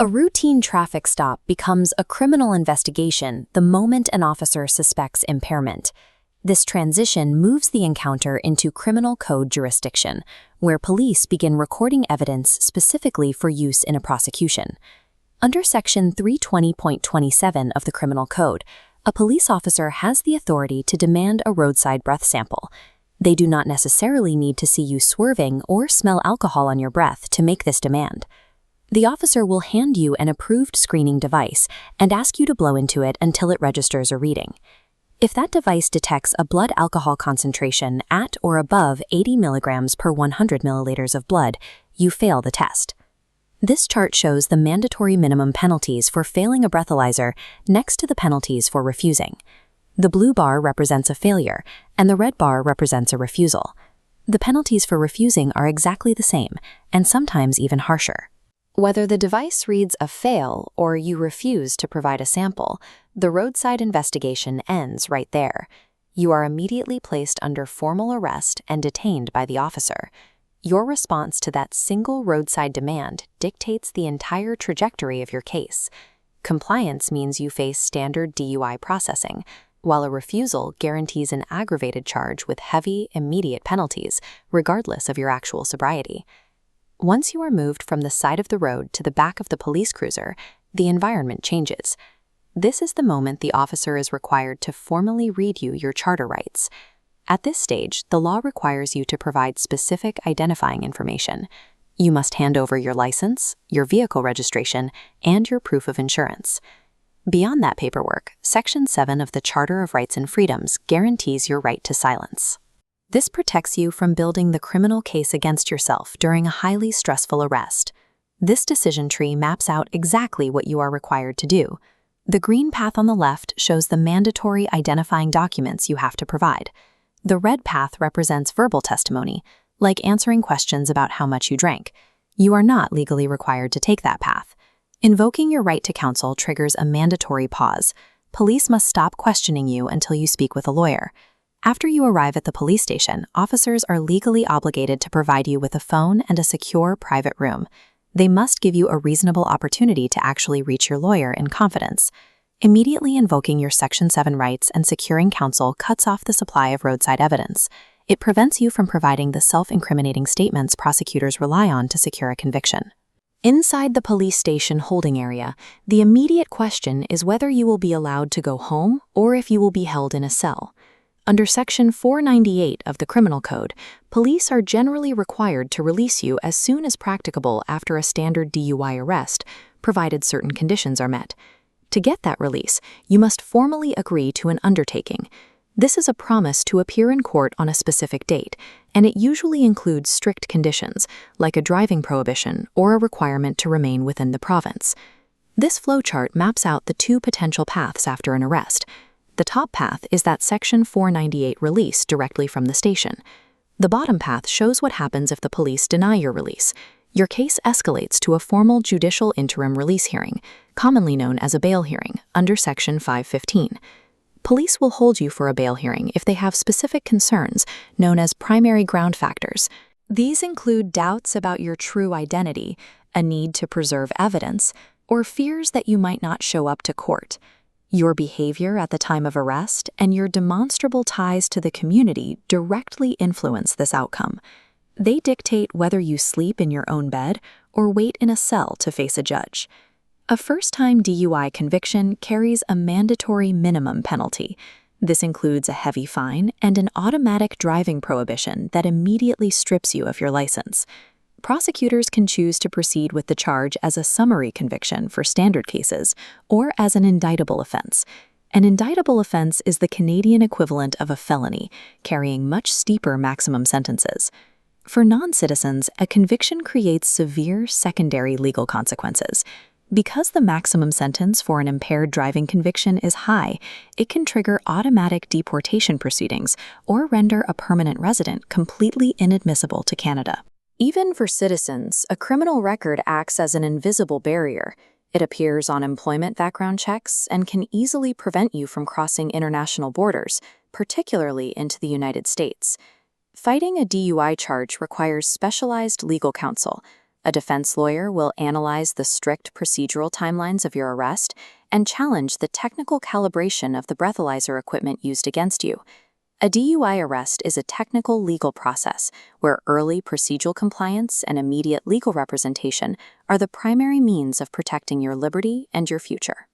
A routine traffic stop becomes a criminal investigation the moment an officer suspects impairment. This transition moves the encounter into criminal code jurisdiction, where police begin recording evidence specifically for use in a prosecution. Under Section 320.27 of the Criminal Code, a police officer has the authority to demand a roadside breath sample. They do not necessarily need to see you swerving or smell alcohol on your breath to make this demand. The officer will hand you an approved screening device and ask you to blow into it until it registers a reading. If that device detects a blood alcohol concentration at or above 80 milligrams per 100 milliliters of blood, you fail the test. This chart shows the mandatory minimum penalties for failing a breathalyzer next to the penalties for refusing. The blue bar represents a failure, and the red bar represents a refusal. The penalties for refusing are exactly the same, and sometimes even harsher. Whether the device reads a fail or you refuse to provide a sample, the roadside investigation ends right there. You are immediately placed under formal arrest and detained by the officer. Your response to that single roadside demand dictates the entire trajectory of your case. Compliance means you face standard DUI processing, while a refusal guarantees an aggravated charge with heavy, immediate penalties, regardless of your actual sobriety. Once you are moved from the side of the road to the back of the police cruiser, the environment changes. This is the moment the officer is required to formally read you your charter rights. At this stage, the law requires you to provide specific identifying information. You must hand over your license, your vehicle registration, and your proof of insurance. Beyond that paperwork, Section 7 of the Charter of Rights and Freedoms guarantees your right to silence. This protects you from building the criminal case against yourself during a highly stressful arrest. This decision tree maps out exactly what you are required to do. The green path on the left shows the mandatory identifying documents you have to provide. The red path represents verbal testimony, like answering questions about how much you drank. You are not legally required to take that path. Invoking your right to counsel triggers a mandatory pause. Police must stop questioning you until you speak with a lawyer. After you arrive at the police station, officers are legally obligated to provide you with a phone and a secure private room. They must give you a reasonable opportunity to actually reach your lawyer in confidence. Immediately invoking your Section 7 rights and securing counsel cuts off the supply of roadside evidence. It prevents you from providing the self-incriminating statements prosecutors rely on to secure a conviction. Inside the police station holding area, the immediate question is whether you will be allowed to go home or if you will be held in a cell. Under Section 498 of the Criminal Code, police are generally required to release you as soon as practicable after a standard DUI arrest, provided certain conditions are met. To get that release, you must formally agree to an undertaking. This is a promise to appear in court on a specific date, and it usually includes strict conditions, like a driving prohibition or a requirement to remain within the province. This flowchart maps out the two potential paths after an arrest. The top path is that Section 498 release directly from the station. The bottom path shows what happens if the police deny your release. Your case escalates to a formal judicial interim release hearing, commonly known as a bail hearing, under Section 515. Police will hold you for a bail hearing if they have specific concerns, known as primary ground factors. These include doubts about your true identity, a need to preserve evidence, or fears that you might not show up to court. Your behavior at the time of arrest and your demonstrable ties to the community directly influence this outcome. They dictate whether you sleep in your own bed or wait in a cell to face a judge. A first-time DUI conviction carries a mandatory minimum penalty. This includes a heavy fine and an automatic driving prohibition that immediately strips you of your license. Prosecutors can choose to proceed with the charge as a summary conviction for standard cases or as an indictable offense. An indictable offense is the Canadian equivalent of a felony, carrying much steeper maximum sentences. For non-citizens, a conviction creates severe secondary legal consequences. Because the maximum sentence for an impaired driving conviction is high, it can trigger automatic deportation proceedings or render a permanent resident completely inadmissible to Canada. Even for citizens, a criminal record acts as an invisible barrier. It appears on employment background checks and can easily prevent you from crossing international borders, particularly into the United States. Fighting a DUI charge requires specialized legal counsel. A defense lawyer will analyze the strict procedural timelines of your arrest and challenge the technical calibration of the breathalyzer equipment used against you. A DUI arrest is a technical legal process where early procedural compliance and immediate legal representation are the primary means of protecting your liberty and your future.